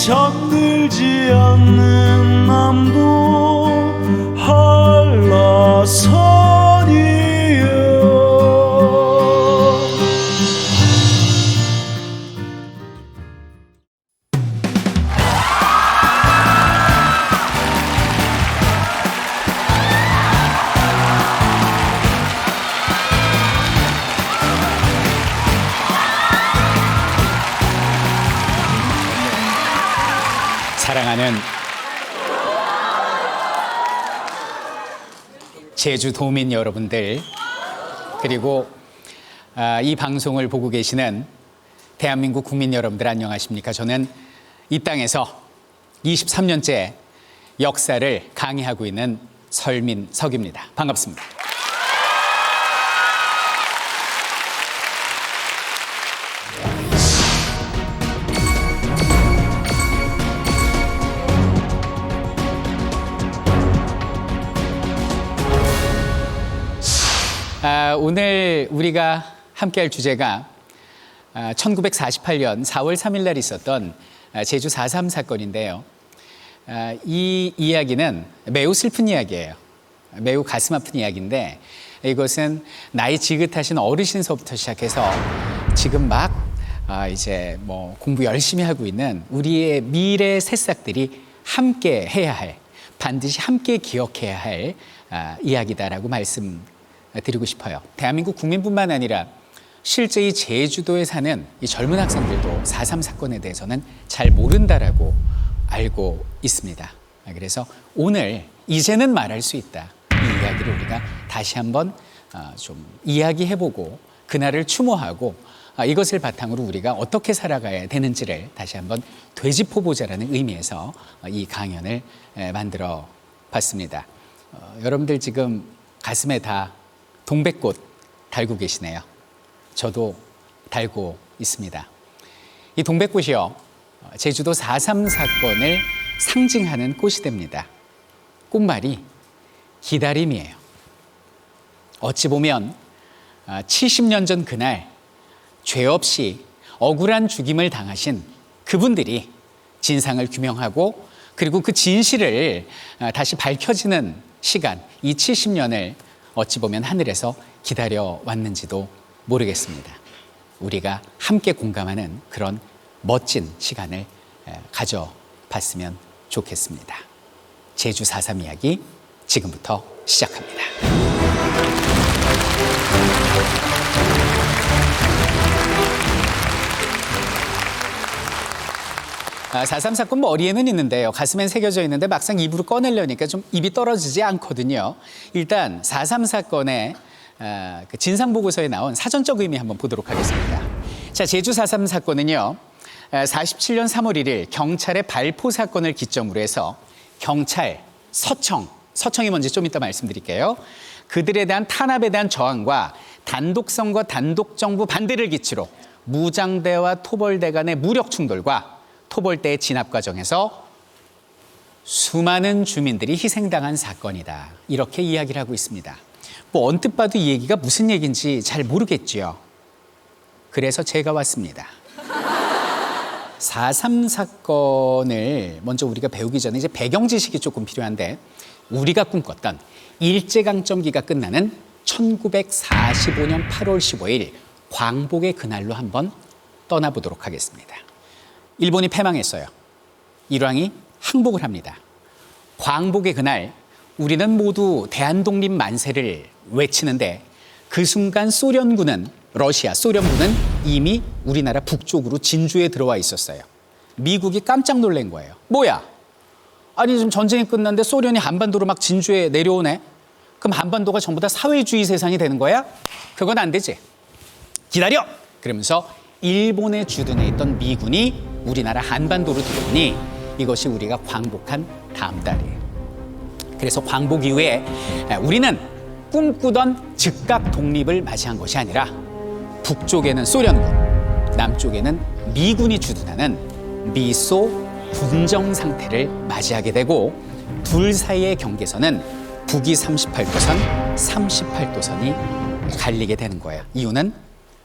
잠들지 않는 남도 한라산이여. 사랑하는 제주도민 여러분들, 그리고 이 방송을 보고 계시는 대한민국 국민 여러분들, 안녕하십니까? 저는 이 땅에서 23년째 역사를 강의하고 있는 설민석입니다. 반갑습니다. 오늘 우리가 함께할 주제가 1948년 4월 3일 날 있었던 제주 4.3 사건인데요. 이 이야기는 매우 슬픈 이야기예요. 매우 가슴 아픈 이야기인데, 이것은 나이 지긋하신 어르신서부터 시작해서 지금 막 이제 뭐 공부 열심히 하고 있는 우리의 미래 새싹들이 함께 해야 할, 반드시 함께 기억해야 할 이야기다라고 말씀드리고 싶어요. 대한민국 국민뿐만 아니라 실제 이 제주도에 사는 이 젊은 학생들도 4.3 사건에 대해서는 잘 모른다라고 알고 있습니다. 그래서 오늘 이제는 말할 수 있다, 이 이야기를 우리가 다시 한번 좀 이야기해보고 그날을 추모하고 이것을 바탕으로 우리가 어떻게 살아가야 되는지를 다시 한번 되짚어보자라는 의미에서 이 강연을 만들어 봤습니다. 여러분들 지금 가슴에 다 동백꽃 달고 계시네요. 저도 달고 있습니다. 이 동백꽃이요, 제주도 4.3 사건을 상징하는 꽃이 됩니다. 꽃말이 기다림이에요. 어찌 보면 70년 전 그날 죄 없이 억울한 죽임을 당하신 그분들이 진상을 규명하고, 그리고 그 진실을 다시 밝혀지는 시간, 이 70년을 어찌 보면 하늘에서 기다려왔는지도 모르겠습니다. 우리가 함께 공감하는 그런 멋진 시간을 가져봤으면 좋겠습니다. 제주 4.3 이야기 지금부터 시작합니다. 4.3 사건 머리에는 있는데요, 가슴엔 새겨져 있는데 막상 입으로 꺼내려니까 좀 입이 떨어지지 않거든요. 일단 4.3 사건의 그 진상보고서에 나온 사전적 의미 한번 보도록 하겠습니다. 자, 제주 4.3 사건은요, 47년 3월 1일 경찰의 발포 사건을 기점으로 해서 경찰, 서청이 뭔지 좀 이따 말씀드릴게요. 그들에 대한 탄압에 대한 저항과 단독성과 단독정부 반대를 기치로 무장대와 토벌대 간의 무력 충돌과 토벌대의 진압 과정에서 수많은 주민들이 희생당한 사건이다, 이렇게 이야기를 하고 있습니다. 뭐 언뜻 봐도 이 얘기가 무슨 얘기인지 잘 모르겠지요. 그래서 제가 왔습니다. 4.3 사건을 먼저 우리가 배우기 전에 이제 배경 지식이 조금 필요한데, 우리가 꿈꿨던 일제강점기가 끝나는 1945년 8월 15일 광복의 그날로 한번 떠나보도록 하겠습니다. 일본이 패망했어요. 일왕이 항복을 합니다. 광복의 그날 우리는 모두 대한독립 만세를 외치는데, 그 순간 소련군은 이미 우리나라 북쪽으로 진주에 들어와 있었어요. 미국이 깜짝 놀란 거예요. 뭐야? 아니 지금 전쟁이 끝났는데 소련이 한반도로 막 진주에 내려오네? 그럼 한반도가 전부 다 사회주의 세상이 되는 거야? 그건 안 되지. 기다려! 그러면서 일본에 주둔해 있던 미군이 우리나라 한반도로 들어오니 이것이 우리가 광복한 다음 달이에요. 그래서 광복 이후에 우리는 꿈꾸던 즉각 독립을 맞이한 것이 아니라 북쪽에는 소련군, 남쪽에는 미군이 주둔하는 미소 군정 상태를 맞이하게 되고, 둘 사이의 경계선은 북위 38도선, 38도선이 갈리게 되는 거예요. 이유는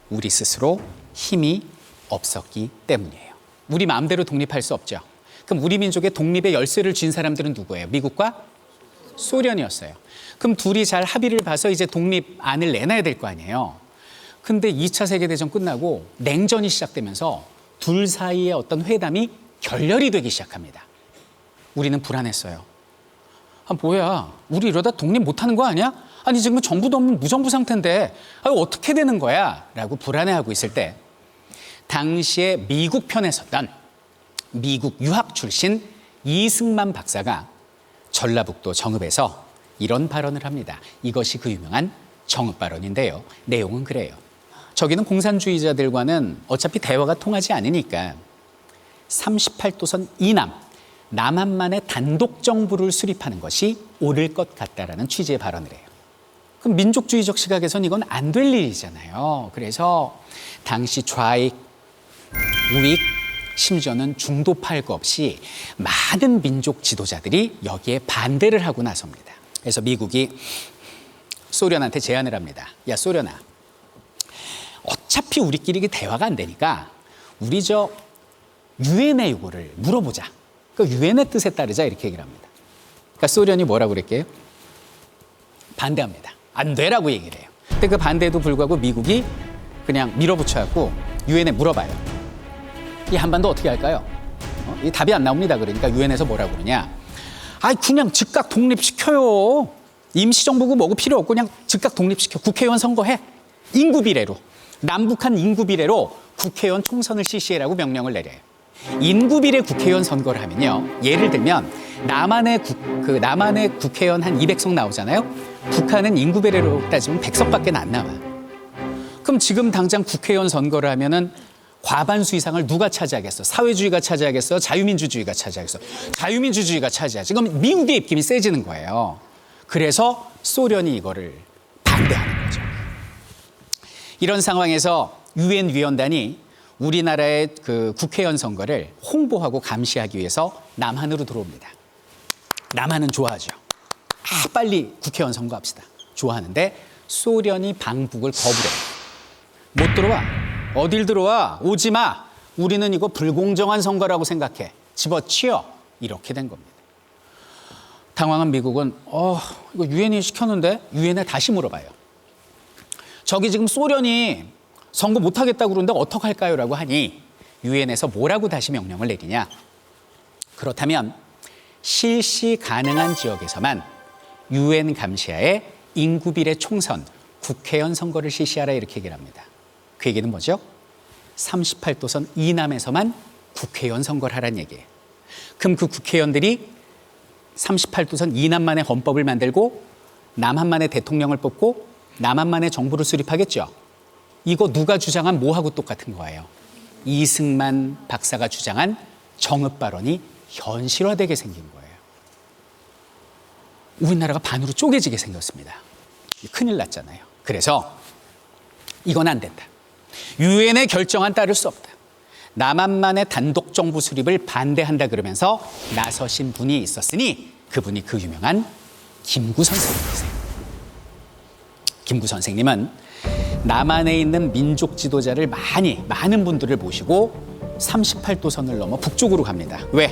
우리 스스로 힘이 없었기 때문이에요. 우리 마음대로 독립할 수 없죠. 그럼 우리 민족의 독립의 열쇠를 쥔 사람들은 누구예요? 미국과 소련이었어요. 그럼 둘이 잘 합의를 봐서 이제 독립안을 내놔야 될 거 아니에요. 근데 2차 세계대전 끝나고 냉전이 시작되면서 둘 사이의 어떤 회담이 결렬이 되기 시작합니다. 우리는 불안했어요. 아, 뭐야, 우리 이러다 독립 못하는 거 아니야? 아니 지금 정부도 없는 무정부 상태인데 어떻게 되는 거야? 라고 불안해하고 있을 때 당시에 미국 편에 섰던 미국 유학 출신 이승만 박사가 전라북도 정읍에서 이런 발언을 합니다. 이것이 그 유명한 정읍 발언인데요. 내용은 그래요. 저기는 공산주의자들과는 어차피 대화가 통하지 않으니까 38도선 이남, 남한만의 단독 정부를 수립하는 것이 옳을 것 같다라는 취지의 발언을 해요. 그럼 민족주의적 시각에선 이건 안 될 일이잖아요. 그래서 당시 좌익, 우익, 심지어는 중도파 할 거 없이 많은 민족 지도자들이 여기에 반대를 하고 나섭니다. 그래서 미국이 소련한테 제안을 합니다. 야, 소련아, 어차피 우리끼리 대화가 안 되니까 우리 저 유엔의 요구를 물어보자. 그 유엔의 뜻에 따르자 이렇게 얘기를 합니다. 그러니까 소련이 뭐라고 그랬게요? 반대합니다. 안 되라고 얘기를 해요. 근데 그 반대에도 불구하고 미국이 그냥 밀어붙여갖고 유엔에 물어봐요. 이 한반도 어떻게 할까요? 이 답이 안 나옵니다. 그러니까 유엔에서 뭐라고 그러냐? 그냥 즉각 독립시켜요. 임시정부고 뭐고 필요 없고 그냥 즉각 독립시켜. 국회의원 선거해. 인구 비례로. 남북한 인구 비례로 국회의원 총선을 실시해라고 명령을 내려요. 인구 비례 국회의원 선거를 하면요. 예를 들면 남한의 국회의원 한 200석 나오잖아요. 북한은 인구 비례로 따지면 100석밖에 안 나와. 그럼 지금 당장 국회의원 선거를 하면은 과반수 이상을 누가 차지하겠어? 사회주의가 차지하겠어? 자유민주주의가 차지하겠어? 자유민주주의가 차지하지. 그럼 미국의 입김이 세지는 거예요. 그래서 소련이 이거를 반대하는 거죠. 이런 상황에서 유엔 위원단이 우리나라의 그 국회의원 선거를 홍보하고 감시하기 위해서 남한으로 들어옵니다. 남한은 좋아하죠. 빨리 국회의원 선거합시다. 좋아하는데 소련이 방북을 거부해요. 못 들어와. 어딜 들어와? 오지 마. 우리는 이거 불공정한 선거라고 생각해. 집어치워. 이렇게 된 겁니다. 당황한 미국은 이거 유엔이 시켰는데 유엔에 다시 물어봐요. 저기 지금 소련이 선거 못하겠다고 그러는데 어떡할까요? 라고 하니 유엔에서 뭐라고 다시 명령을 내리냐. 그렇다면 실시 가능한 지역에서만 유엔 감시하에 인구비례 총선, 국회의원 선거를 실시하라 이렇게 얘기를 합니다. 그 얘기는 뭐죠? 38도선 이남에서만 국회의원 선거를 하라는 얘기예요. 그럼 그 국회의원들이 38도선 이남만의 헌법을 만들고 남한만의 대통령을 뽑고 남한만의 정부를 수립하겠죠. 이거 누가 주장한 뭐하고 똑같은 거예요. 이승만 박사가 주장한 정읍 발언이 현실화되게 생긴 거예요. 우리나라가 반으로 쪼개지게 생겼습니다. 큰일 났잖아요. 그래서 이건 안 된다. 유엔의 결정안 따를 수 없다. 남한만의 단독 정부 수립을 반대한다 그러면서 나서신 분이 있었으니 그분이 그 유명한 김구 선생님이세요. 김구 선생님은 남한에 있는 민족 지도자를 많은 분들을 모시고 38도선을 넘어 북쪽으로 갑니다. 왜?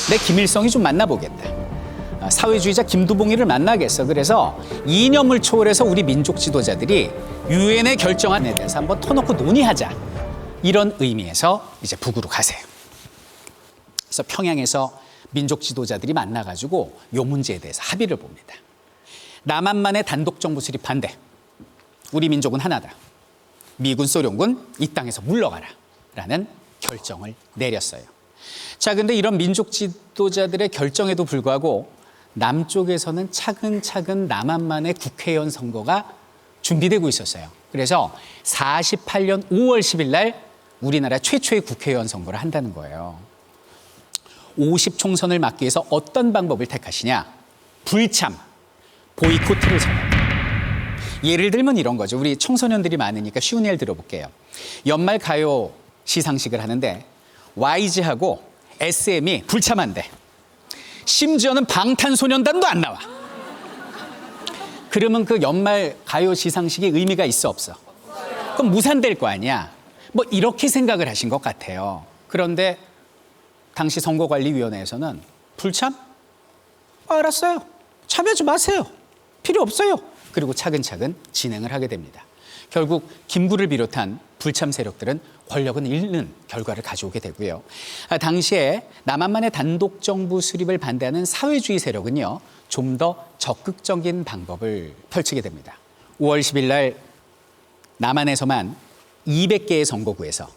내 김일성이 좀 만나보겠다. 사회주의자 김두봉이를 만나겠어. 그래서 이념을 초월해서 우리 민족 지도자들이 유엔의 결정안에 대해서 한번 터놓고 논의하자. 이런 의미에서 이제 북으로 가세요. 그래서 평양에서 민족 지도자들이 만나가지고 이 문제에 대해서 합의를 봅니다. 남한만의 단독 정부 수립 반대. 우리 민족은 하나다. 미군, 소련군 이 땅에서 물러가라. 라는 결정을 내렸어요. 자, 근데 이런 민족 지도자들의 결정에도 불구하고 남쪽에서는 차근차근 남한만의 국회의원 선거가 준비되고 있었어요. 그래서 48년 5월 10일 날 우리나라 최초의 국회의원 선거를 한다는 거예요. 50총선을 막기 위해서 어떤 방법을 택하시냐? 불참, 보이콧을 선언합니다. 예를 들면 이런 거죠. 우리 청소년들이 많으니까 쉬운 예를 들어볼게요. 연말 가요 시상식을 하는데 YG하고 SM이 불참한대. 심지어는 방탄소년단도 안 나와. 그러면 그 연말 가요 시상식이 의미가 있어 없어? 그럼 무산될 거 아니야. 뭐 이렇게 생각을 하신 것 같아요. 그런데 당시 선거관리위원회에서는 불참? 알았어요. 참여하지 마세요. 필요 없어요. 그리고 차근차근 진행을 하게 됩니다. 결국 김구를 비롯한 불참 세력들은 권력은 잃는 결과를 가져오게 되고요. 당시에 남한만의 단독 정부 수립을 반대하는 사회주의 세력은요, 좀 더 적극적인 방법을 펼치게 됩니다. 5월 10일 날 남한에서만 200개의 선거구에서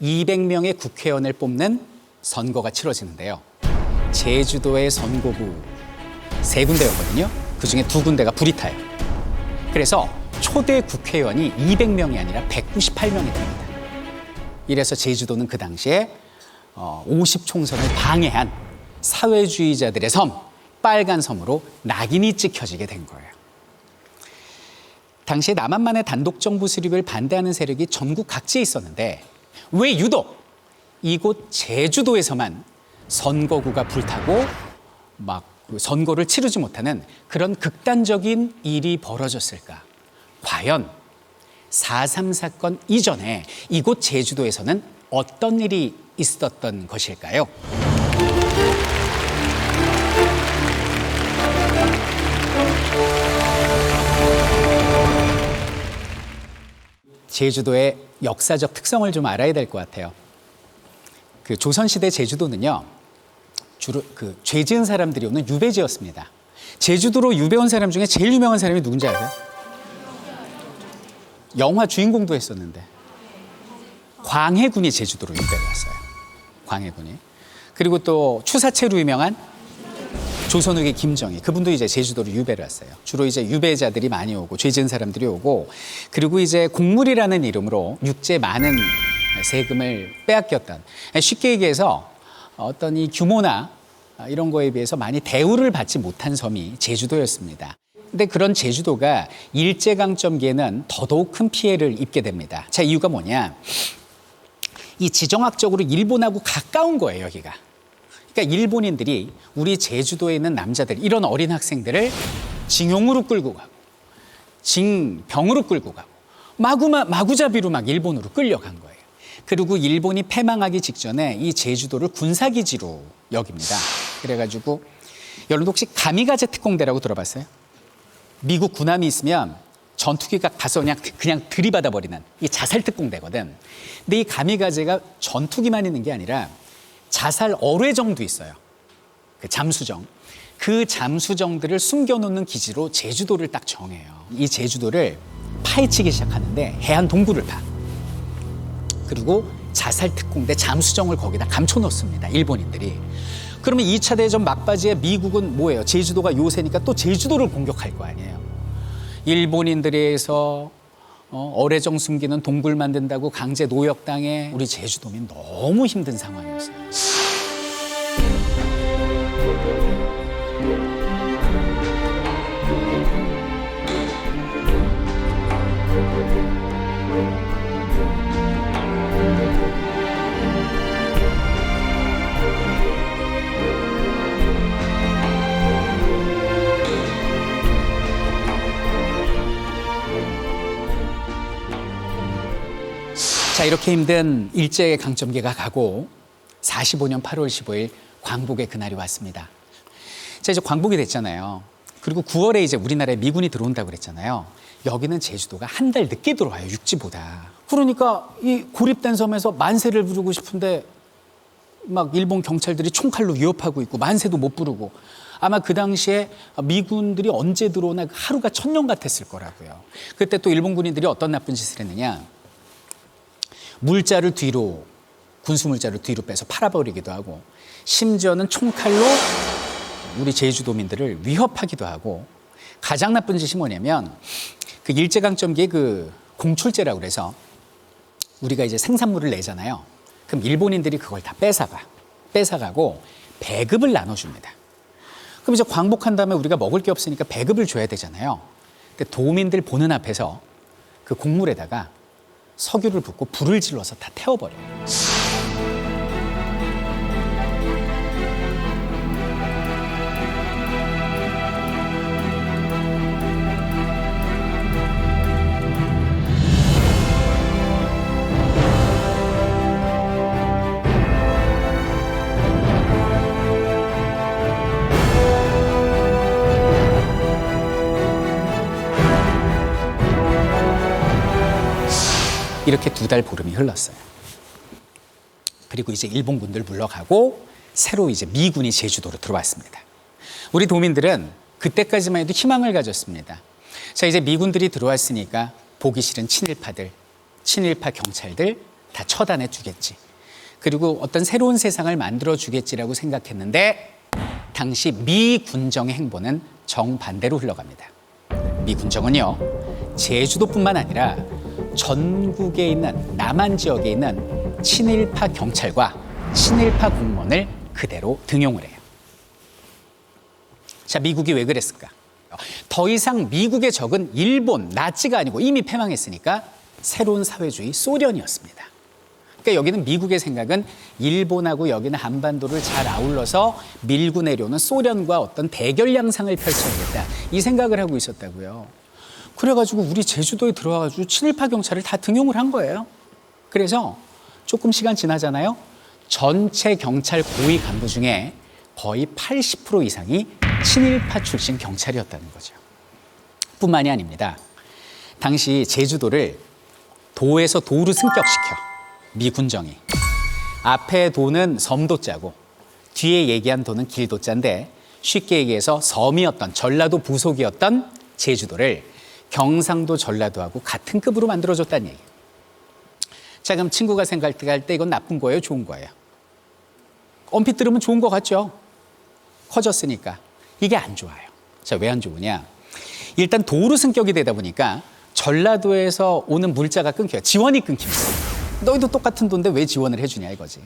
200명의 국회의원을 뽑는 선거가 치러지는데요. 제주도의 선거구 3군데였거든요. 그중에 2군데가 불이 타요. 그래서 초대 국회의원이 200명이 아니라 198명이 됩니다. 이래서 제주도는 그 당시에 50총선을 방해한 사회주의자들의 섬, 빨간 섬으로 낙인이 찍혀지게 된 거예요. 당시에 남한만의 단독 정부 수립을 반대하는 세력이 전국 각지에 있었는데 왜 유독 이곳 제주도에서만 선거구가 불타고 막 선거를 치르지 못하는 그런 극단적인 일이 벌어졌을까? 과연 4.3 사건 이전에 이곳 제주도에서는 어떤 일이 있었던 것일까요? 제주도의 역사적 특성을 좀 알아야 될 것 같아요. 그 조선시대 제주도는요, 주로 그 죄 지은 사람들이 오는 유배지였습니다. 제주도로 유배 온 사람 중에 제일 유명한 사람이 누군지 아세요? 영화 주인공도 했었는데 광해군이 제주도로 유배를 왔어요. 광해군이. 그리고 또 추사체로 유명한 조선욱의 김정희, 그분도 이제 제주도로 유배를 왔어요. 주로 이제 유배자들이 많이 오고 죄 지은 사람들이 오고, 그리고 이제 곡물이라는 이름으로 육지에 많은 세금을 빼앗겼던, 쉽게 얘기해서 어떤 이 규모나 이런 거에 비해서 많이 대우를 받지 못한 섬이 제주도였습니다. 근데 그런 제주도가 일제강점기에는 더더욱 큰 피해를 입게 됩니다. 자, 이유가 뭐냐? 이 지정학적으로 일본하고 가까운 거예요, 여기가. 그러니까 일본인들이 우리 제주도에 있는 남자들, 이런 어린 학생들을 징용으로 끌고 가고, 징병으로 끌고 가고, 마구잡이로 막 일본으로 끌려간 거예요. 그리고 일본이 패망하기 직전에 이 제주도를 군사기지로 여깁니다. 그래가지고 여러분 혹시 가미가제 특공대라고 들어봤어요? 미국 군함이 있으면 전투기가 가서 그냥 들이받아 버리는 이 자살 특공대거든. 근데 이 가미가제가 전투기만 있는 게 아니라 자살 어뢰정도 있어요. 그 잠수정. 그 잠수정들을 숨겨놓는 기지로 제주도를 딱 정해요. 이 제주도를 파헤치기 시작하는데 해안 동굴을 파. 그리고 자살 특공대 잠수정을 거기다 감춰놓습니다. 일본인들이. 그러면 2차 대전 막바지에 미국은 뭐예요? 제주도가 요새니까 또 제주도를 공격할 거 아니에요. 일본인들에 의해서 어뢰정 숨기는 동굴 만든다고 강제 노역당해 우리 제주도민 너무 힘든 상황이었어요. 자, 이렇게 힘든 일제강점기가 가고 45년 8월 15일 광복의 그날이 왔습니다. 자, 이제 광복이 됐잖아요. 그리고 9월에 이제 우리나라에 미군이 들어온다고 그랬잖아요. 여기는 제주도가 한 달 늦게 들어와요, 육지보다. 그러니까 이 고립된 섬에서 만세를 부르고 싶은데 막 일본 경찰들이 총칼로 위협하고 있고 만세도 못 부르고, 아마 그 당시에 미군들이 언제 들어오나 하루가 천년 같았을 거라고요. 그때 또 일본 군인들이 어떤 나쁜 짓을 했느냐. 물자를 뒤로, 군수 물자를 뒤로 빼서 팔아버리기도 하고, 심지어는 총칼로 우리 제주도민들을 위협하기도 하고, 가장 나쁜 짓이 뭐냐면 그 일제강점기에 그 공출제라고 그래서 우리가 이제 생산물을 내잖아요. 그럼 일본인들이 그걸 다 뺏어가고 배급을 나눠줍니다. 그럼 이제 광복한 다음에 우리가 먹을 게 없으니까 배급을 줘야 되잖아요. 근데 도민들 보는 앞에서 그 곡물에다가 석유를 붓고 불을 질러서 다 태워버려요. 이렇게 2달 보름이 흘렀어요. 그리고 이제 일본군들 물러가고 새로 이제 미군이 제주도로 들어왔습니다. 우리 도민들은 그때까지만 해도 희망을 가졌습니다. 자, 이제 미군들이 들어왔으니까 보기 싫은 친일파들, 친일파 경찰들 다 처단해 주겠지. 그리고 어떤 새로운 세상을 만들어 주겠지라고 생각했는데 당시 미군정의 행보는 정반대로 흘러갑니다. 미군정은요, 제주도뿐만 아니라 전국에 있는 남한 지역에 있는 친일파 경찰과 친일파 공무원을 그대로 등용을 해요. 자, 미국이 왜 그랬을까? 더 이상 미국의 적은 일본, 나치가 아니고 이미 패망했으니까 새로운 사회주의 소련이었습니다. 그러니까 여기는 미국의 생각은 일본하고 여기는 한반도를 잘 아울러서 밀고 내려오는 소련과 어떤 대결 양상을 펼쳐야겠다, 이 생각을 하고 있었다고요. 그래가지고 우리 제주도에 들어와가지고 친일파 경찰을 다 등용을 한 거예요. 그래서 조금 시간 지나잖아요. 전체 경찰 고위 간부 중에 거의 80% 이상이 친일파 출신 경찰이었다는 거죠. 뿐만이 아닙니다. 당시 제주도를 도에서 도로 승격시켜 미군정이 앞에 도는 섬도자고 뒤에 얘기한 도는 길도자인데 쉽게 얘기해서 섬이었던 전라도 부속이었던 제주도를 경상도 전라도하고 같은 급으로 만들어줬다는 얘기예요. 자, 그럼 친구가 생각할 때 이건 나쁜 거예요, 좋은 거예요? 엄핏 들으면 좋은 거 같죠? 커졌으니까. 이게 안 좋아요. 자, 왜 안 좋으냐? 일단 도로 승격이 되다 보니까 전라도에서 오는 물자가 끊겨요. 지원이 끊깁니다. 너희도 똑같은 돈인데 왜 지원을 해주냐 이거지.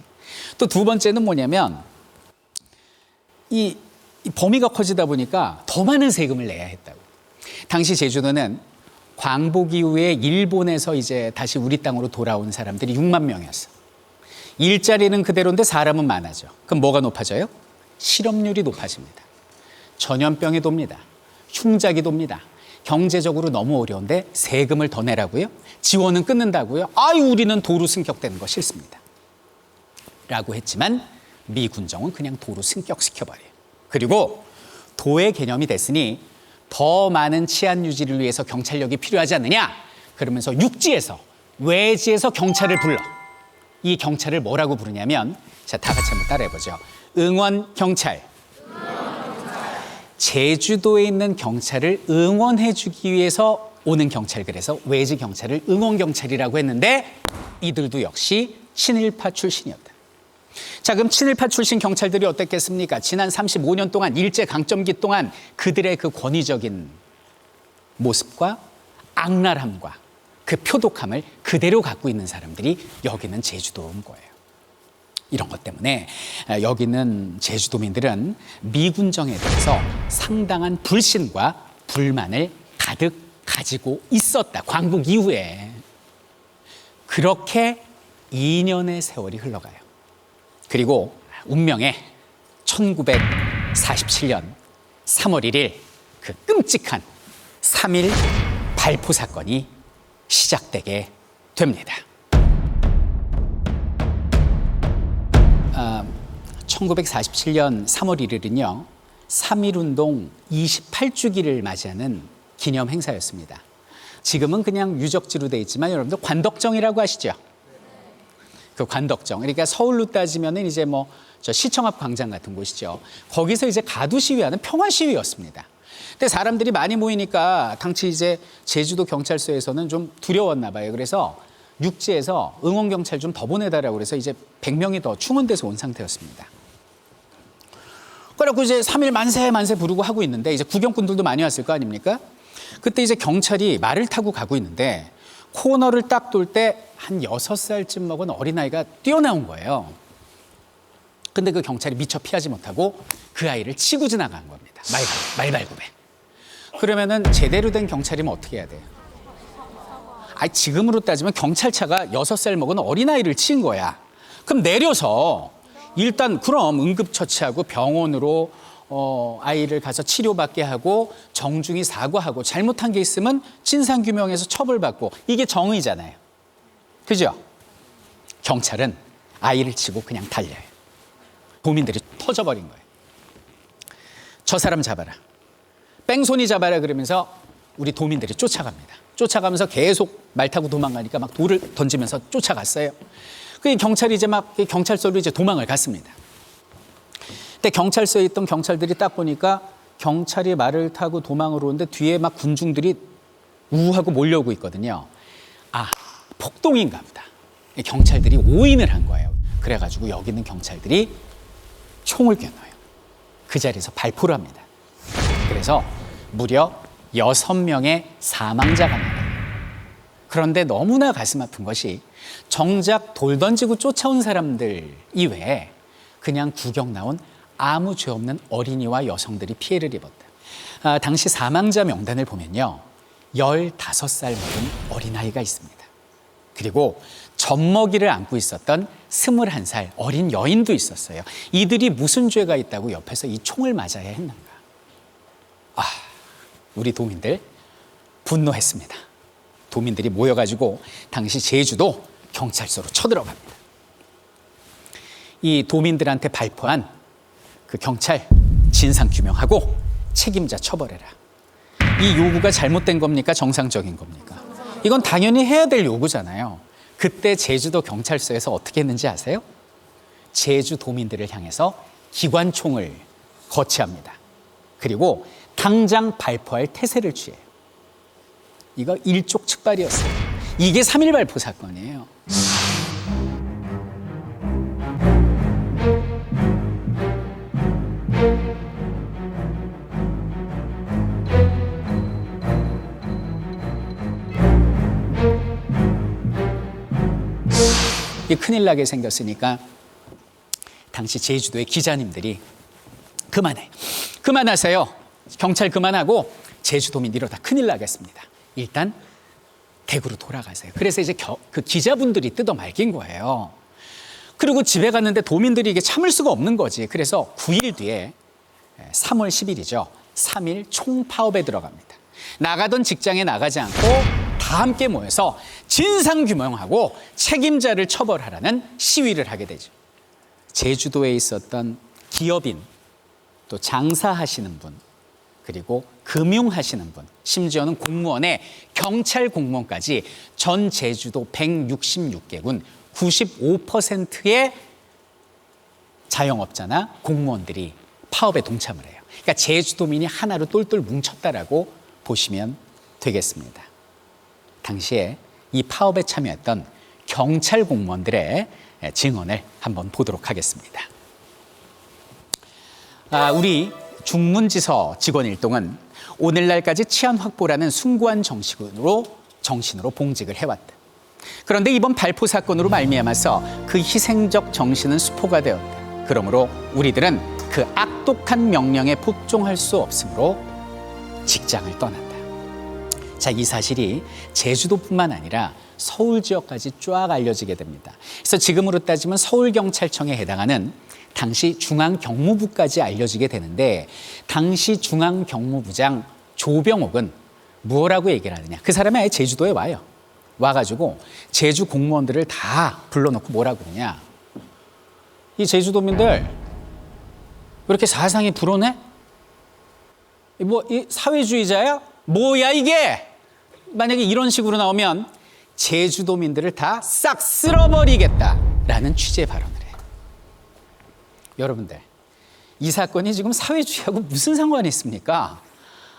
또 두 번째는 뭐냐면 이 범위가 커지다 보니까 더 많은 세금을 내야 했다고. 당시 제주도는 광복 이후에 일본에서 이제 다시 우리 땅으로 돌아온 사람들이 6만 명이었어. 일자리는 그대로인데 사람은 많아져. 그럼 뭐가 높아져요? 실업률이 높아집니다. 전염병이 돕니다. 흉작이 돕니다. 경제적으로 너무 어려운데 세금을 더 내라고요? 지원은 끊는다고요? 아유, 우리는 도로 승격되는 거 싫습니다. 라고 했지만 미군정은 그냥 도로 승격시켜버려요. 그리고 도의 개념이 됐으니 더 많은 치안 유지를 위해서 경찰력이 필요하지 않느냐? 그러면서 육지에서, 외지에서 경찰을 불러. 이 경찰을 뭐라고 부르냐면, 자, 다 같이 한번 따라해보죠. 응원경찰. 제주도에 있는 경찰을 응원해주기 위해서 오는 경찰, 그래서 외지 경찰을 응원경찰이라고 했는데 이들도 역시 친일파 출신이었다. 자, 그럼 친일파 출신 경찰들이 어땠겠습니까? 지난 35년 동안 일제강점기 동안 그들의 그 권위적인 모습과 악랄함과 그 표독함을 그대로 갖고 있는 사람들이 여기는 제주도에 온 거예요. 이런 것 때문에 여기는 제주도민들은 미군정에 대해서 상당한 불신과 불만을 가득 가지고 있었다. 광복 이후에. 그렇게 2년의 세월이 흘러가요. 그리고 운명의 1947년 3월 1일 그 끔찍한 3.1 발포 사건이 시작되게 됩니다. 1947년 3월 1일은요, 3.1운동 28주기를 맞이하는 기념 행사였습니다. 지금은 그냥 유적지로 돼 있지만 여러분들 관덕정이라고 아시죠? 그 관덕정. 그러니까 서울로 따지면은 이제 뭐 저 시청 앞 광장 같은 곳이죠. 거기서 이제 가두 시위하는 평화 시위였습니다. 근데 사람들이 많이 모이니까 당시 이제 제주도 경찰서에서는 좀 두려웠나 봐요. 그래서 육지에서 응원 경찰 좀 더 보내달라고 그래서 이제 100명이 더 충원돼서 온 상태였습니다. 그래갖고 이제 3.1 만세 만세 부르고 하고 있는데 이제 구경꾼들도 많이 왔을 거 아닙니까? 그때 이제 경찰이 말을 타고 가고 있는데 코너를 딱 돌 때 한 6살쯤 먹은 어린아이가 뛰어나온 거예요. 근데 그 경찰이 미처 피하지 못하고 그 아이를 치고 지나간 겁니다. 말발굽에. 그러면은 제대로 된 경찰이면 어떻게 해야 돼요? 아니, 지금으로 따지면 경찰차가 6살 먹은 어린아이를 친 거야. 그럼 내려서 일단 그럼 응급처치하고 병원으로 아이를 가서 치료받게 하고 정중히 사과하고 잘못한 게 있으면 진상규명해서 처벌받고, 이게 정의잖아요. 그죠? 경찰은 아이를 치고 그냥 달려요. 도민들이 터져버린 거예요. 저 사람 잡아라. 뺑소니 잡아라 그러면서 우리 도민들이 쫓아갑니다. 쫓아가면서 계속 말 타고 도망가니까 막 돌을 던지면서 쫓아갔어요. 그 경찰이 이제 막 경찰서로 이제 도망을 갔습니다. 근데 경찰서에 있던 경찰들이 딱 보니까 경찰이 말을 타고 도망을 오는데 뒤에 막 군중들이 우하고 몰려오고 있거든요. 아, 폭동인가 보다. 경찰들이 오인을 한 거예요. 그래가지고 여기 있는 경찰들이 총을 겨눠요. 그 자리에서 발포를 합니다. 그래서 무려 6명의 사망자가 나요. 그런데 너무나 가슴 아픈 것이 정작 돌 던지고 쫓아온 사람들 이외에 그냥 구경 나온 아무 죄 없는 어린이와 여성들이 피해를 입었다. 당시 사망자 명단을 보면요. 15살 먹은 어린아이가 있습니다. 그리고 젖먹이를 안고 있었던 21살 어린 여인도 있었어요. 이들이 무슨 죄가 있다고 옆에서 이 총을 맞아야 했는가. 우리 도민들 분노했습니다. 도민들이 모여가지고 당시 제주도 경찰서로 쳐들어갑니다. 이 도민들한테 발표한 그 경찰 진상규명하고 책임자 처벌해라. 이 요구가 잘못된 겁니까? 정상적인 겁니까? 이건 당연히 해야 될 요구잖아요. 그때 제주도 경찰서에서 어떻게 했는지 아세요? 제주 도민들을 향해서 기관총을 거치합니다. 그리고 당장 발포할 태세를 취해요. 이거 일촉즉발이었어요. 이게 3.1 발포 사건이에요. 이 큰일 나게 생겼으니까 당시 제주도의 기자님들이 그만하세요. 경찰 그만하고 제주도민 이러다 큰일 나겠습니다. 일단 대구로 돌아가세요. 그래서 이제 그 기자분들이 뜯어 말긴 거예요. 그리고 집에 갔는데 도민들이 이게 참을 수가 없는 거지. 그래서 9일 뒤에 3월 10일이죠. 3.1 총파업에 들어갑니다. 나가던 직장에 나가지 않고 다 함께 모여서 진상규명하고 책임자를 처벌하라는 시위를 하게 되죠. 제주도에 있었던 기업인, 또 장사하시는 분, 그리고 금융하시는 분, 심지어는 공무원의 경찰 공무원까지 전 제주도 166개군 95%의 자영업자나 공무원들이 파업에 동참을 해요. 그러니까 제주도민이 하나로 똘똘 뭉쳤다라고 보시면 되겠습니다. 당시에 이 파업에 참여했던 경찰 공무원들의 증언을 한번 보도록 하겠습니다. 우리 중문지서 직원 일동은 오늘날까지 치안 확보라는 숭고한 정신으로 봉직을 해왔다. 그런데 이번 발포 사건으로 말미암아서 그 희생적 정신은 수포가 되었다. 그러므로 우리들은 그 악독한 명령에 복종할 수 없으므로 직장을 떠났다. 자, 이 사실이 제주도뿐만 아니라 서울 지역까지 쫙 알려지게 됩니다. 그래서 지금으로 따지면 서울경찰청에 해당하는 당시 중앙경무부까지 알려지게 되는데, 당시 중앙경무부장 조병옥은 뭐라고 얘기를 하느냐. 그 사람이 아예 제주도에 와요. 와가지고 제주 공무원들을 다 불러놓고 뭐라고 그러냐. 이 제주도민들 왜 이렇게 사상이 불온해? 이 사회주의자야? 뭐야 이게? 만약에 이런 식으로 나오면 제주도민들을 다 싹 쓸어버리겠다라는 취지의 발언을 해요. 여러분들, 이 사건이 지금 사회주의하고 무슨 상관이 있습니까?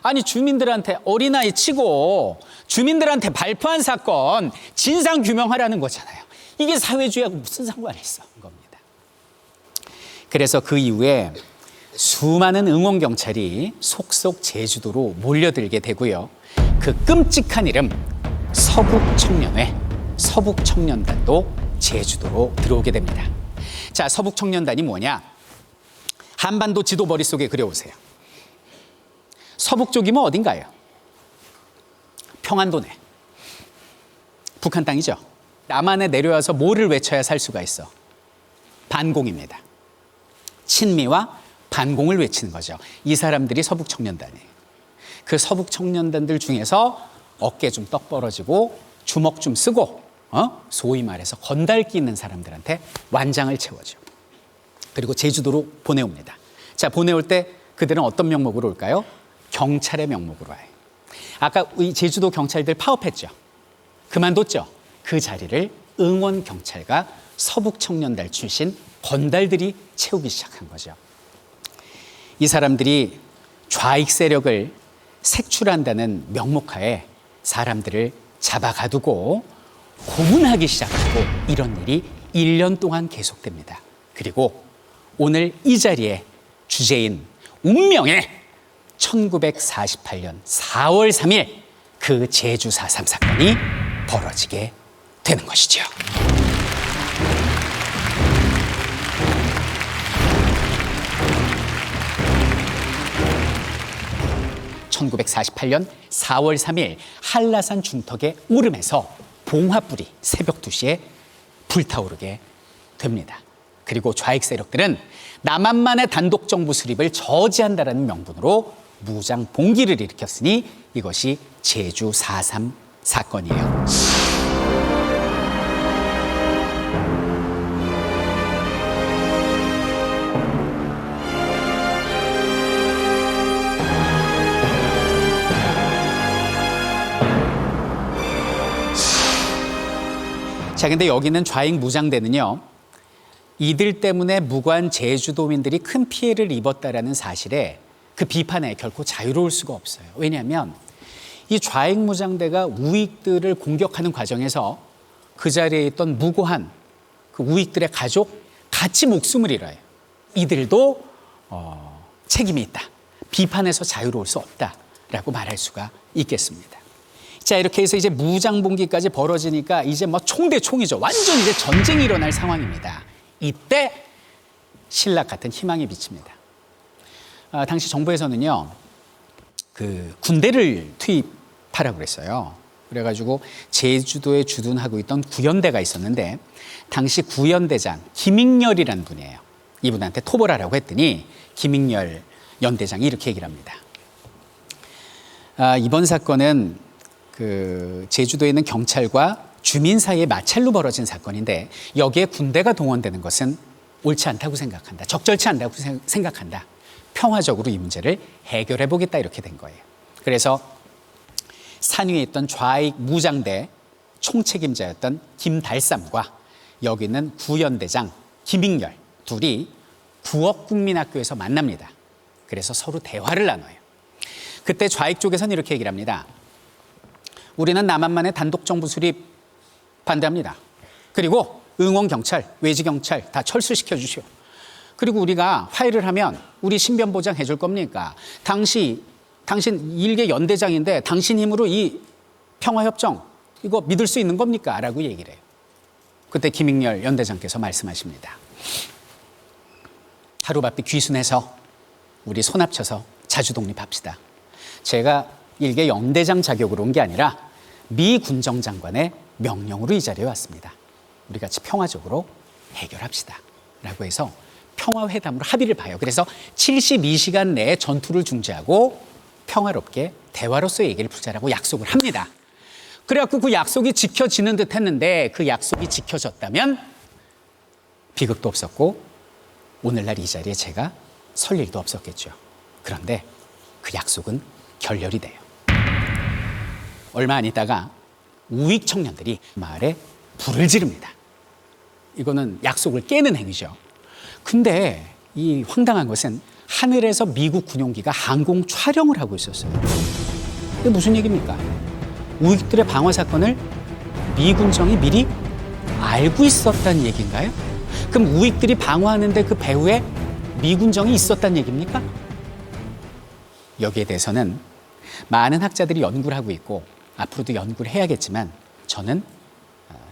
아니, 주민들한테 어린아이 치고 주민들한테 발포한 사건 진상규명하라는 거잖아요. 이게 사회주의하고 무슨 상관이 있어? 겁니다. 그래서 그 이후에 수많은 응원경찰이 속속 제주도로 몰려들게 되고요. 그 끔찍한 이름 서북청년회, 서북청년단도 제주도로 들어오게 됩니다. 자, 서북청년단이 뭐냐? 한반도 지도 머릿속에 그려오세요. 서북 쪽이면 어딘가요? 평안도네. 북한 땅이죠. 남한에 내려와서 뭐를 외쳐야 살 수가 있어? 반공입니다. 친미와 반공을 외치는 거죠. 이 사람들이 서북청년단이에요. 그 서북청년단들 중에서 어깨 좀 떡 벌어지고 주먹 좀 쓰고 소위 말해서 건달기 있는 사람들한테 완장을 채워줘. 그리고 제주도로 보내옵니다. 자, 보내올 때 그들은 어떤 명목으로 올까요? 경찰의 명목으로 와요. 아까 이 제주도 경찰들 파업했죠. 그만뒀죠. 그 자리를 응원경찰과 서북청년단 출신 건달들이 채우기 시작한 거죠. 이 사람들이 좌익 세력을 색출한다는 명목하에 사람들을 잡아가두고 고문하기 시작하고 이런 일이 1년 동안 계속됩니다. 그리고 오늘 이 자리에 주제인 운명의 1948년 4월 3일 그 제주 4.3 사건이 벌어지게 되는 것이죠. (1948년 4월 3일) 한라산 중턱의 오름에서 봉화불이 새벽 2시에 불타오르게 됩니다. 그리고 좌익 세력들은 남한만의 단독 정부 수립을 저지한다라는 명분으로 무장 봉기를 일으켰으니 이것이 제주 4.3 사건이에요. 자, 근데 여기는 좌익 무장대는요, 이들 때문에 무관 제주도민들이 큰 피해를 입었다라는 사실에 그 비판에 결코 자유로울 수가 없어요. 왜냐하면 이 좌익 무장대가 우익들을 공격하는 과정에서 그 자리에 있던 무고한 그 우익들의 가족 같이 목숨을 잃어요. 이들도 책임이 있다. 비판에서 자유로울 수 없다라고 말할 수가 있겠습니다. 자, 이렇게 해서 이제 무장봉기까지 벌어지니까 이제 뭐 총 대 총이죠. 완전 이제 전쟁이 일어날 상황입니다. 이때 신락 같은 희망이 비칩니다. 당시 정부에서는요, 그 군대를 투입하라고 그랬어요. 그래가지고 제주도에 주둔하고 있던 구연대가 있었는데 당시 구연대장 김익렬이라는 분이에요. 이분한테 토벌하라고 했더니 김익렬 연대장이 이렇게 얘기를 합니다. 이번 사건은 그 제주도에 있는 경찰과 주민 사이의 마찰로 벌어진 사건인데 여기에 군대가 동원되는 것은 옳지 않다고 생각한다. 적절치 않다고 생각한다. 평화적으로 이 문제를 해결해 보겠다 이렇게 된 거예요. 그래서 산 위에 있던 좌익 무장대 총책임자였던 김달삼과 여기 있는 구연대장 김익렬 둘이 구억국민학교에서 만납니다. 그래서 서로 대화를 나눠요. 그때 좌익 쪽에서는 이렇게 얘기를 합니다. 우리는 남한만의 단독 정부 수립 반대합니다. 그리고 응원경찰, 외지경찰 다 철수시켜 주시오. 그리고 우리가 화해를 하면 우리 신변 보장해 줄 겁니까? 당신 일개 연대장인데 당신 힘으로 이 평화협정 이거 믿을 수 있는 겁니까? 라고 얘기를 해요. 그때 김익렬 연대장께서 말씀하십니다. 하루바삐 귀순해서 우리 손 합쳐서 자주 독립합시다. 제가 일개 연대장 자격으로 온 게 아니라 미 군정장관의 명령으로 이 자리에 왔습니다. 우리 같이 평화적으로 해결합시다. 라고 해서 평화회담으로 합의를 봐요. 그래서 72시간 내에 전투를 중지하고 평화롭게 대화로서의 얘기를 풀자라고 약속을 합니다. 그래갖고 그 약속이 지켜지는 듯 했는데 그 약속이 지켜졌다면 비극도 없었고 오늘날 이 자리에 제가 설 일도 없었겠죠. 그런데 그 약속은 결렬이 돼요. 얼마 안 있다가 우익 청년들이 마을에 불을 지릅니다. 이거는 약속을 깨는 행위죠. 근데 이 황당한 것은 하늘에서 미국 군용기가 항공 촬영을 하고 있었어요. 이게 무슨 얘기입니까? 우익들의 방화 사건을 미 군정이 미리 알고 있었다는 얘기인가요? 그럼 우익들이 방화하는데 그 배후에 미 군정이 있었다는 얘기입니까? 여기에 대해서는 많은 학자들이 연구를 하고 있고 앞으로도 연구를 해야겠지만 저는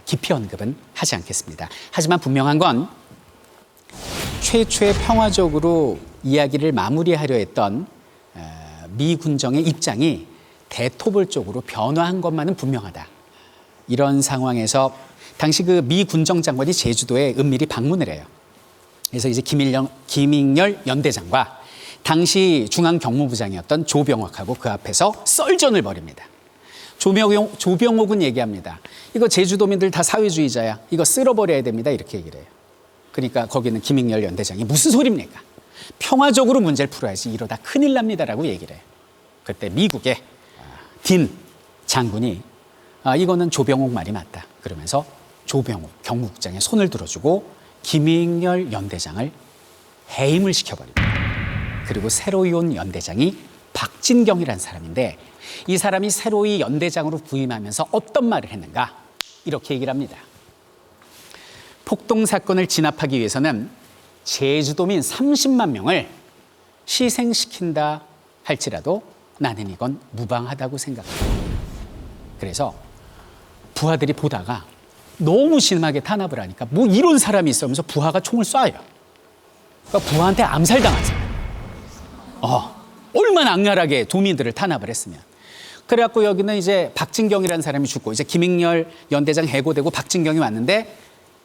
깊이 언급은 하지 않겠습니다. 하지만 분명한 건 최초의 평화적으로 이야기를 마무리하려 했던 미 군정의 입장이 대토벌 쪽으로 변화한 것만은 분명하다. 이런 상황에서 당시 그 미 군정 장관이 제주도에 은밀히 방문을 해요. 그래서 이제 김익렬 연대장과 당시 중앙경무부장이었던 조병옥하고 그 앞에서 썰전을 벌입니다. 조병옥은 얘기합니다. 이거 제주도민들 다 사회주의자야. 이거 쓸어버려야 됩니다. 이렇게 얘기를 해요. 그러니까 거기는 김익렬 연대장이 무슨 소리입니까? 평화적으로 문제를 풀어야지 이러다 큰일 납니다라고 얘기를 해요. 그때 미국의 딘 장군이 이거는 조병옥 말이 맞다 그러면서 조병옥 경무국장의 손을 들어주고 김익렬 연대장을 해임을 시켜버립니다. 그리고 새로이 온 연대장이 박진경이라는 사람인데 이 사람이 새로이 연대장으로 부임하면서 어떤 말을 했는가 이렇게 얘기를 합니다. 폭동 사건을 진압하기 위해서는 제주도민 30만 명을 희생시킨다 할지라도 나는 이건 무방하다고 생각합니다. 그래서 부하들이 보다가 너무 심하게 탄압을 하니까 뭐 이런 사람이 있으면서 부하가 총을 쏴요. 그러니까 부하한테 암살당한 사람. 얼마나 악랄하게 도민들을 탄압을 했으면. 그래갖고 여기는 이제 박진경이라는 사람이 죽고 이제 김익렬 연대장 해고되고 박진경이 왔는데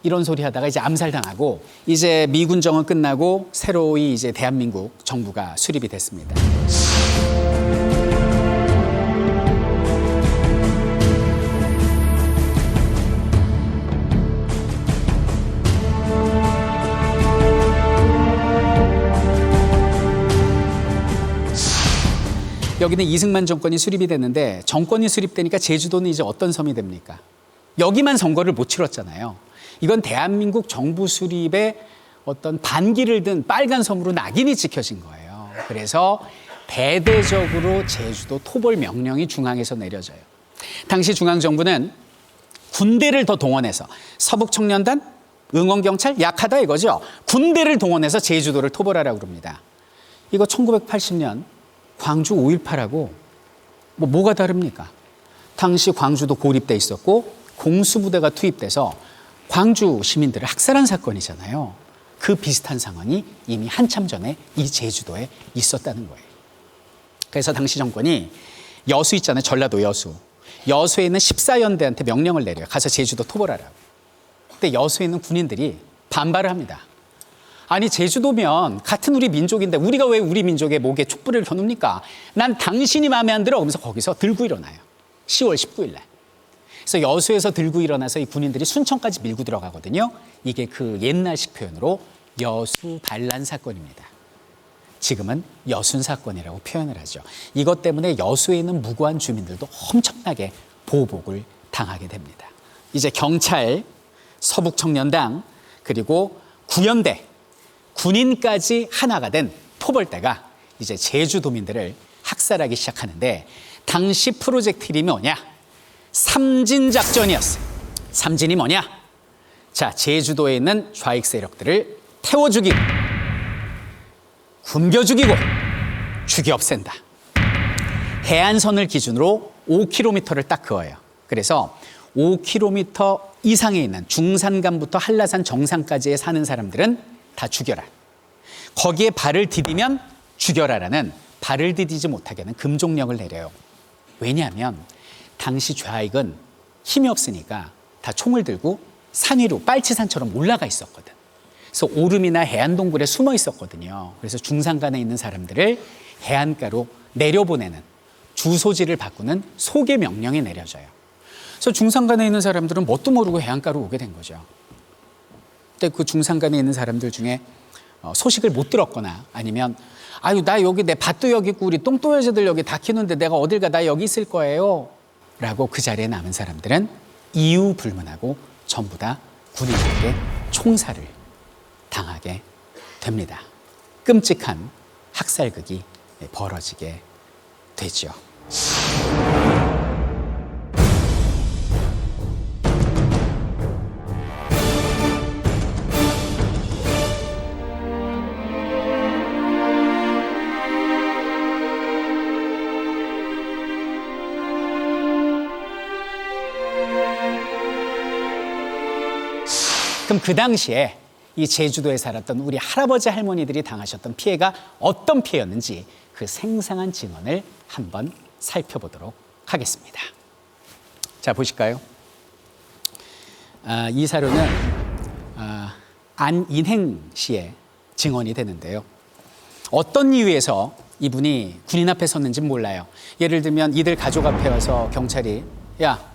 이런 소리 하다가 이제 암살당하고 이제 미군 정은 끝나고 새로이 이제 대한민국 정부가 수립이 됐습니다. 여기는 이승만 정권이 수립이 됐는데 정권이 수립되니까 제주도는 이제 어떤 섬이 됩니까? 여기만 선거를 못 치렀잖아요. 이건 대한민국 정부 수립의 어떤 반기를 든 빨간 섬으로 낙인이 찍혀진 거예요. 그래서 대대적으로 제주도 토벌 명령이 중앙에서 내려져요. 당시 중앙정부는 군대를 더 동원해서 서북청년단, 응원경찰 약하다 이거죠. 군대를 동원해서 제주도를 토벌하라고 그럽니다. 이거 1980년 광주 5.18하고 뭐가 다릅니까? 당시 광주도 고립돼 있었고 공수부대가 투입돼서 광주 시민들을 학살한 사건이잖아요. 그 비슷한 상황이 이미 한참 전에 이 제주도에 있었다는 거예요. 그래서 당시 정권이 여수 있잖아요. 전라도 여수. 여수에 있는 14연대한테 명령을 내려요. 가서 제주도 토벌하라고. 근데 여수에 있는 군인들이 반발을 합니다. 아니 제주도면 같은 우리 민족인데 우리가 왜 우리 민족의 목에 촛불을 겨눕니까? 난 당신이 마음에 안 들어. 그러면서 거기서 들고 일어나요. 10월 19일 날. 그래서 여수에서 들고 일어나서 이 군인들이 순천까지 밀고 들어가거든요. 이게 그 옛날식 표현으로 여수 반란 사건입니다. 지금은 여순 사건이라고 표현을 하죠. 이것 때문에 여수에 있는 무고한 주민들도 엄청나게 보복을 당하게 됩니다. 이제 경찰, 서북청년당, 그리고 구연대, 군인까지 하나가 된 토벌대가 이제 제주도민들을 학살하기 시작하는데 당시 프로젝트 이름이 뭐냐? 삼진작전이었어요. 삼진이 뭐냐? 자, 제주도에 있는 좌익 세력들을 태워 죽이고 굶겨 죽이고 죽여 없앤다. 해안선을 기준으로 5km를 딱 그어요. 그래서 5km 이상에 있는 중산간부터 한라산 정상까지에 사는 사람들은 다 죽여라. 거기에 발을 디디면 죽여라라는 발을 디디지 못하게 하는 금종령을 내려요. 왜냐하면 당시 좌익은 힘이 없으니까 다 총을 들고 산 위로 빨치산처럼 올라가 있었거든. 그래서 오름이나 해안 동굴에 숨어 있었거든요. 그래서 중산간에 있는 사람들을 해안가로 내려보내는 주소지를 바꾸는 소개 명령이 내려져요. 그래서 중산간에 있는 사람들은 뭣도 모르고 해안가로 오게 된 거죠. 그때 그 중산간에 있는 사람들 중에 소식을 못 들었거나 아니면 아유 나 여기 내 밭도 여기 있고 우리 똥도 여자들 여기 다 키우는데 내가 어딜 가 나 여기 있을 거예요 라고 그 자리에 남은 사람들은 이유 불문하고 전부 다 군인에게 총살을 당하게 됩니다. 끔찍한 학살극이 벌어지게 되죠. 그럼 그 당시에 이 제주도에 살았던 우리 할아버지 할머니들이 당하셨던 피해가 어떤 피해였는지 그 생생한 증언을 한번 살펴보도록 하겠습니다. 자, 보실까요? 이 사료는 안인행 씨의 증언이 되는데요. 어떤 이유에서 이분이 군인 앞에 섰는지는 몰라요. 예를 들면 이들 가족 앞에 와서 경찰이 야,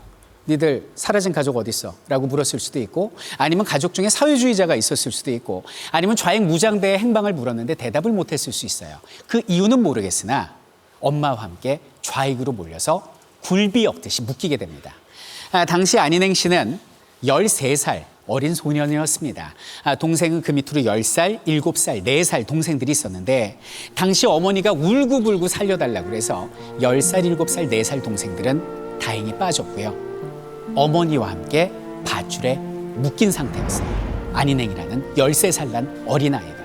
니들 사라진 가족 어디 있어? 라고 물었을 수도 있고 아니면 가족 중에 사회주의자가 있었을 수도 있고 아니면 좌익 무장대의 행방을 물었는데 대답을 못했을 수 있어요. 그 이유는 모르겠으나 엄마와 함께 좌익으로 몰려서 굴비엮듯이 묶이게 됩니다. 당시 안인행 씨는 13살 어린 소년이었습니다. 동생은 그 밑으로 10살, 7살, 4살 동생들이 있었는데 당시 어머니가 울고불고 살려달라고 그래서 10살, 7살, 4살 동생들은 다행히 빠졌고요. 어머니와 함께 밧줄에 묶인 상태였어요. 안인행이라는 13살 난 어린아이가.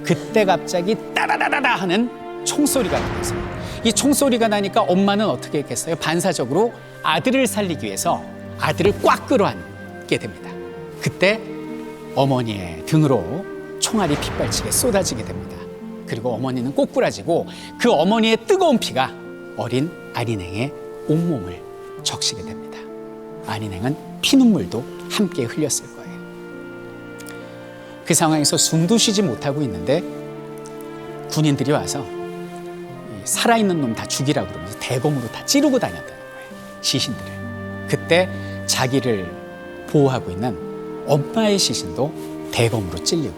그때 갑자기 따라라라라 하는 총소리가 들려서 이 총소리가 나니까 엄마는 어떻게 했겠어요? 반사적으로 아들을 살리기 위해서 아들을 꽉 끌어안게 됩니다. 그때 어머니의 등으로 총알이 빗발치게 쏟아지게 됩니다. 그리고 어머니는 꼬꾸라지고 그 어머니의 뜨거운 피가 어린 안인행의 온몸을 적시게 됩니다. 안인행은 피눈물도 함께 흘렸을 거예요. 그 상황에서 숨도 쉬지 못하고 있는데 군인들이 와서 살아있는 놈 다 죽이라고 그러면서 대검으로 다 찌르고 다녔다는 거예요. 시신들을. 그때 자기를 보호하고 있는 엄마의 시신도 대검으로 찔리고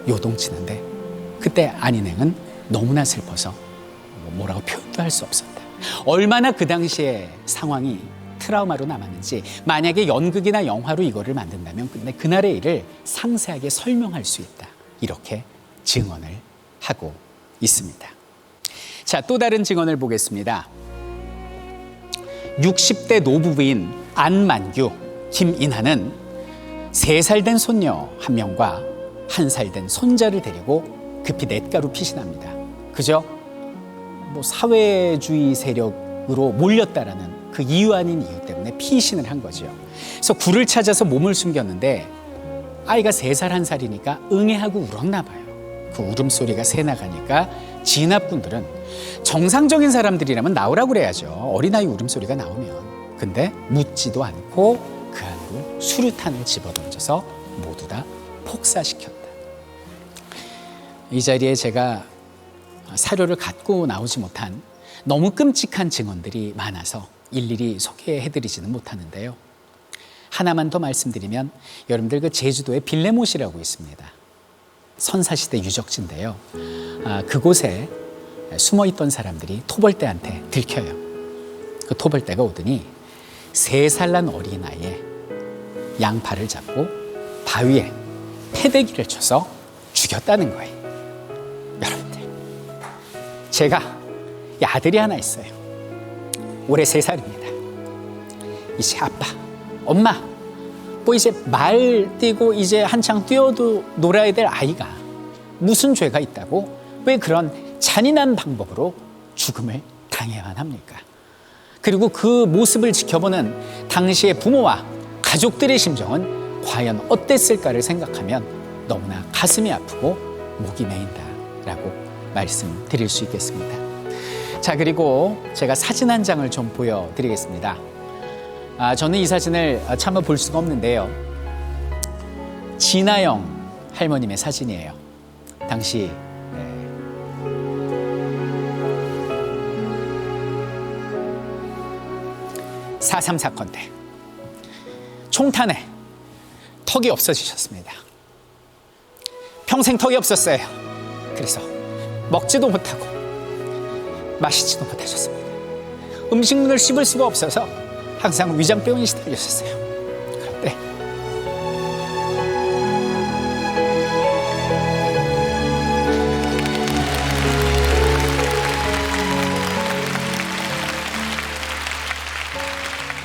요동치는데 그때 안인행은 너무나 슬퍼서 뭐라고 표현도 할 수 없었다. 얼마나 그 당시의 상황이 트라우마로 남았는지 만약에 연극이나 영화로 이거를 만든다면 근데 그날의 일을 상세하게 설명할 수 있다. 이렇게 증언을 하고 있습니다. 자, 또 다른 증언을 보겠습니다. 60대 노부부인 안만규, 김인하는 3살 된 손녀 1명과 1살 된 손자를 데리고 급히 냇가로 피신합니다. 그저 사회주의 세력으로 몰렸다라는 그 이유 아닌 이유 때문에 피신을 한 거죠. 그래서 굴을 찾아서 몸을 숨겼는데 아이가 3살 1살이니까 응애하고 울었나 봐요. 그 울음소리가 새나가니까 진압군들은 정상적인 사람들이라면 나오라고 그래야죠. 어린아이 울음소리가 나오면. 근데 묻지도 않고 그 안으로 수류탄을 집어던져서 모두 다 폭사시켰다. 이 자리에 제가 사료를 갖고 나오지 못한 너무 끔찍한 증언들이 많아서 일일이 소개해드리지는 못하는데요. 하나만 더 말씀드리면 여러분들 그 제주도에 빌레못이라고 있습니다. 선사시대 유적지인데요. 그곳에 숨어있던 사람들이 토벌대한테 들켜요. 그 토벌대가 오더니 3살 난 어린아이의 양팔을 잡고 바위에 패대기를 쳐서 죽였다는 거예요. 여러분들, 제가 아들이 하나 있어요. 올해 3살입니다. 이제 아빠, 엄마, 이제 말 뛰고 이제 한창 뛰어도 놀아야 될 아이가 무슨 죄가 있다고 왜 그런 잔인한 방법으로 죽음을 당해야만 합니까? 그리고 그 모습을 지켜보는 당시의 부모와 가족들의 심정은 과연 어땠을까를 생각하면 너무나 가슴이 아프고 목이 메인다라고 말씀드릴 수 있겠습니다. 자, 그리고 제가 사진 한 장을 좀 보여드리겠습니다. 저는 이 사진을 차마 볼 수가 없는데요. 진아영 할머님의 사진이에요. 당시 4.3 사건 때 총탄에 턱이 없어지셨습니다. 평생 턱이 없었어요. 그래서 먹지도 못하고 마시지도 못하셨습니다. 음식물을 씹을 수가 없어서 항상 위장병에 시달리셨어요.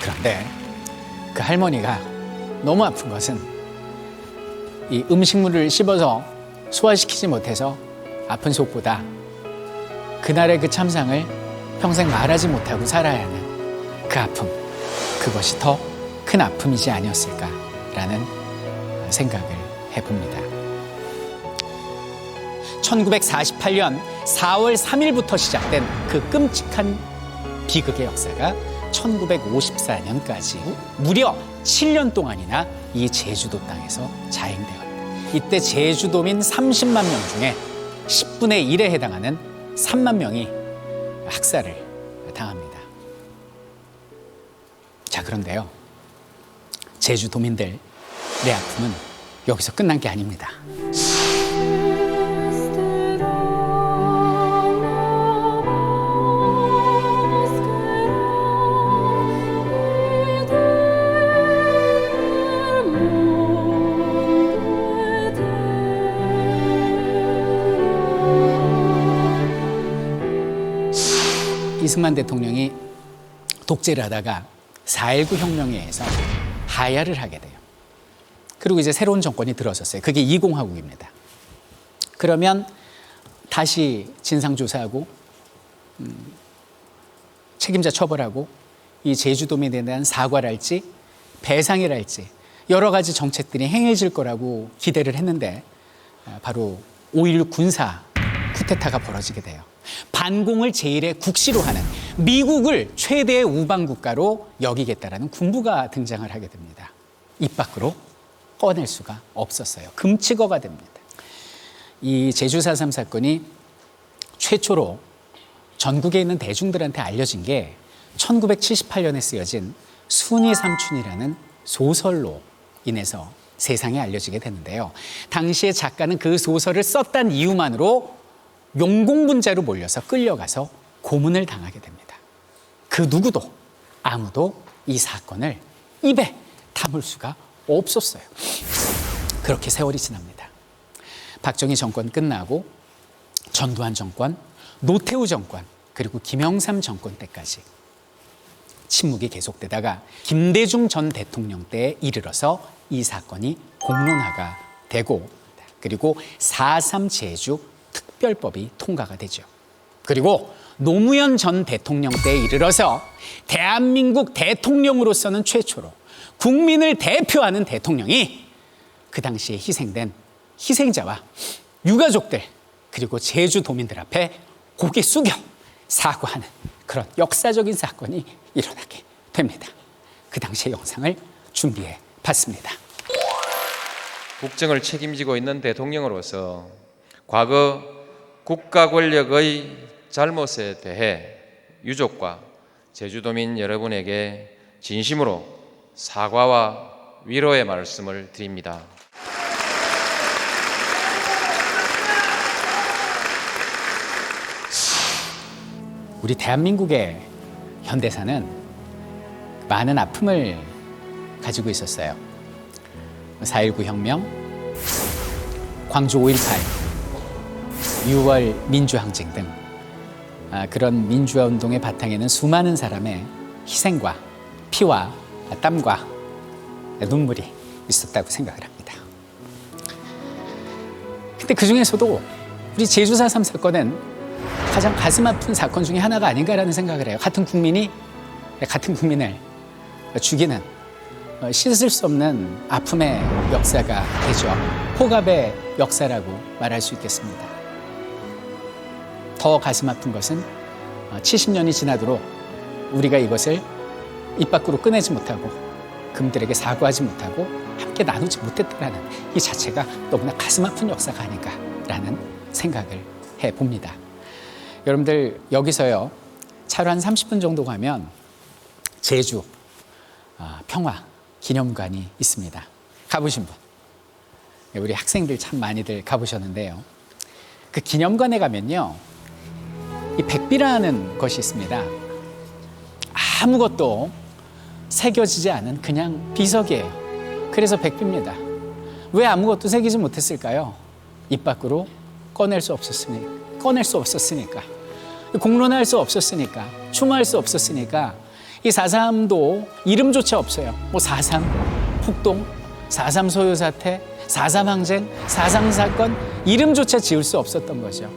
그런데 그 할머니가 너무 아픈 것은 이 음식물을 씹어서 소화시키지 못해서 아픈 속보다 그날의 그 참상을 평생 말하지 못하고 살아야 하는 그 아픔, 그것이 더 큰 아픔이지 아니었을까라는 생각을 해봅니다. 1948년 4월 3일부터 시작된 그 끔찍한 비극의 역사가 1954년까지 무려 7년 동안이나 이 제주도 땅에서 자행되었다. 이때 제주도민 30만 명 중에 10분의 1에 해당하는 3만 명이 학살을 당합니다. 자, 그런데요, 제주도민들의 아픔은 여기서 끝난 게 아닙니다. 이승만 대통령이 독재를 하다가 4.19 혁명에 의해서 하야를 하게 돼요. 그리고 이제 새로운 정권이 들어섰어요. 그게 이공화국입니다. 그러면 다시 진상조사하고 책임자 처벌하고 이 제주도민에 대한 사과랄지 배상이랄지 여러 가지 정책들이 행해질 거라고 기대를 했는데 바로 5.16 군사 쿠데타가 벌어지게 돼요. 반공을 제1의 국시로 하는 미국을 최대의 우방국가로 여기겠다라는 군부가 등장을 하게 됩니다. 입 밖으로 꺼낼 수가 없었어요. 금치거가 됩니다. 이 제주 4.3 사건이 최초로 전국에 있는 대중들한테 알려진 게 1978년에 쓰여진 순이 삼춘이라는 소설로 인해서 세상에 알려지게 되는데요. 당시에 작가는 그 소설을 썼다는 이유만으로 용공분자로 몰려서 끌려가서 고문을 당하게 됩니다. 그 누구도 아무도 이 사건을 입에 담을 수가 없었어요. 그렇게 세월이 지납니다. 박정희 정권 끝나고 전두환 정권, 노태우 정권, 그리고 김영삼 정권 때까지 침묵이 계속되다가 김대중 전 대통령 때에 이르러서 이 사건이 공론화가 되고 그리고 4.3 제주 특별법이 통과가 되죠. 그리고 노무현 전 대통령 때에 이르러서 대한민국 대통령으로서는 최초로 국민을 대표하는 대통령이 그 당시에 희생된 희생자와 유가족들 그리고 제주도민들 앞에 고개 숙여 사과하는 그런 역사적인 사건이 일어나게 됩니다. 그 당시의 영상을 준비해 봤습니다. 국정을 책임지고 있는 대통령으로서 과거 국가 권력의 잘못에 대해 유족과 제주도민 여러분에게 진심으로 사과와 위로의 말씀을 드립니다. 우리 대한민국의 현대사는 많은 아픔을 가지고 있었어요. 4.19 혁명, 광주 5.18, 6월 민주항쟁 등 그런 민주화 운동의 바탕에는 수많은 사람의 희생과 피와 땀과 눈물이 있었다고 생각을 합니다. 근데 그 중에서도 우리 제주 4.3 사건은 가장 가슴 아픈 사건 중에 하나가 아닌가라는 생각을 해요. 같은 국민을 죽이는 씻을 수 없는 아픔의 역사가 되죠. 호갑의 역사라고 말할 수 있겠습니다. 더 가슴 아픈 것은 70년이 지나도록 우리가 이것을 입 밖으로 꺼내지 못하고 그분들에게 사과하지 못하고 함께 나누지 못했다는 이 자체가 너무나 가슴 아픈 역사가 아닌가라는 생각을 해봅니다. 여러분들 여기서요 차로 한 30분 정도 가면 제주 평화 기념관이 있습니다. 가보신 분 우리 학생들 참 많이들 가보셨는데요. 그 기념관에 가면요 이 백비라는 것이 있습니다. 아무것도 새겨지지 않은 그냥 비석이에요. 그래서 백비입니다. 왜 아무것도 새기지 못했을까요? 입 밖으로 꺼낼 수 없었으니까 공론할 수 없었으니까 추모할 수 없었으니까 이 4.3도 이름조차 없어요. 뭐 4.3 폭동, 4.3 소요 사태, 4.3 항쟁, 4.3 사건 이름조차 지을 수 없었던 거죠.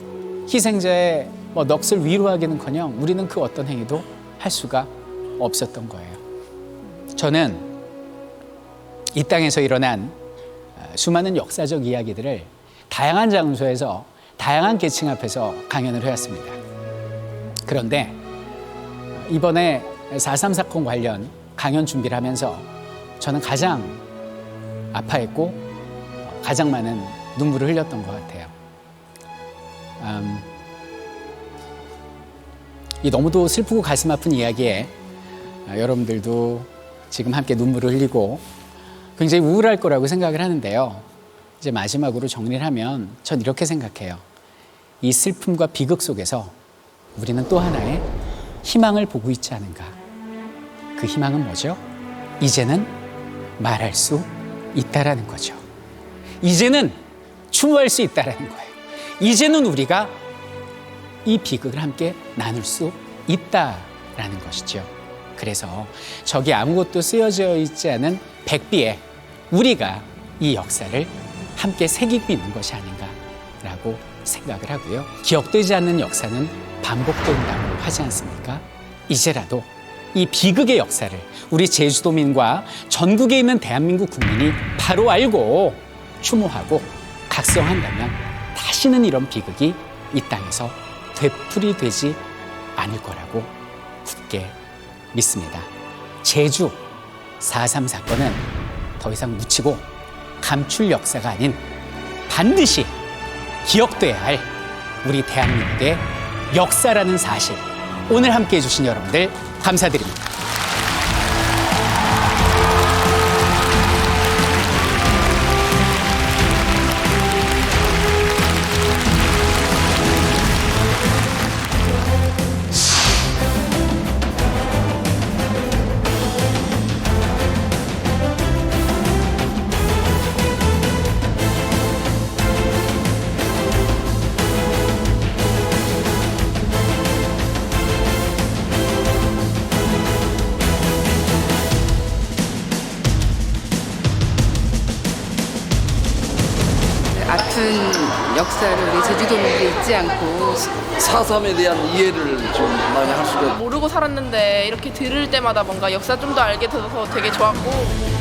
희생자의 넋을 위로하기는커녕 우리는 그 어떤 행위도 할 수가 없었던 거예요. 저는 이 땅에서 일어난 수많은 역사적 이야기들을 다양한 장소에서 다양한 계층 앞에서 강연을 해왔습니다. 그런데 이번에 4.3 사건 관련 강연 준비를 하면서 저는 가장 아파했고 가장 많은 눈물을 흘렸던 것 같아요. 이 너무도 슬프고 가슴 아픈 이야기에 여러분들도 지금 함께 눈물을 흘리고 굉장히 우울할 거라고 생각을 하는데요. 이제 마지막으로 정리를 하면 전 이렇게 생각해요. 이 슬픔과 비극 속에서 우리는 또 하나의 희망을 보고 있지 않은가. 그 희망은 뭐죠? 이제는 말할 수 있다라는 거죠. 이제는 추모할 수 있다라는 거예요. 이제는 우리가 이 비극을 함께 나눌 수 있다라는 것이죠. 그래서 저기 아무것도 쓰여져 있지 않은 백비에 우리가 이 역사를 함께 새기고 있는 것이 아닌가라고 생각을 하고요. 기억되지 않는 역사는 반복된다고 하지 않습니까? 이제라도 이 비극의 역사를 우리 제주도민과 전국에 있는 대한민국 국민이 바로 알고 추모하고 각성한다면 다시는 이런 비극이 이 땅에서 되풀이되지 않을 거라고 굳게 믿습니다. 제주 4.3 사건은 더 이상 묻히고 감출 역사가 아닌 반드시 기억돼야 할 우리 대한민국의 역사라는 사실, 오늘 함께 해주신 여러분들 감사드립니다. 아픈 역사를 우리 제주도민들이 잊지 않고 4.3에 대한 이해를 좀 많이 할 수가 있고 모르고 살았는데 이렇게 들을 때마다 뭔가 역사 좀 더 알게 돼서 되게 좋았고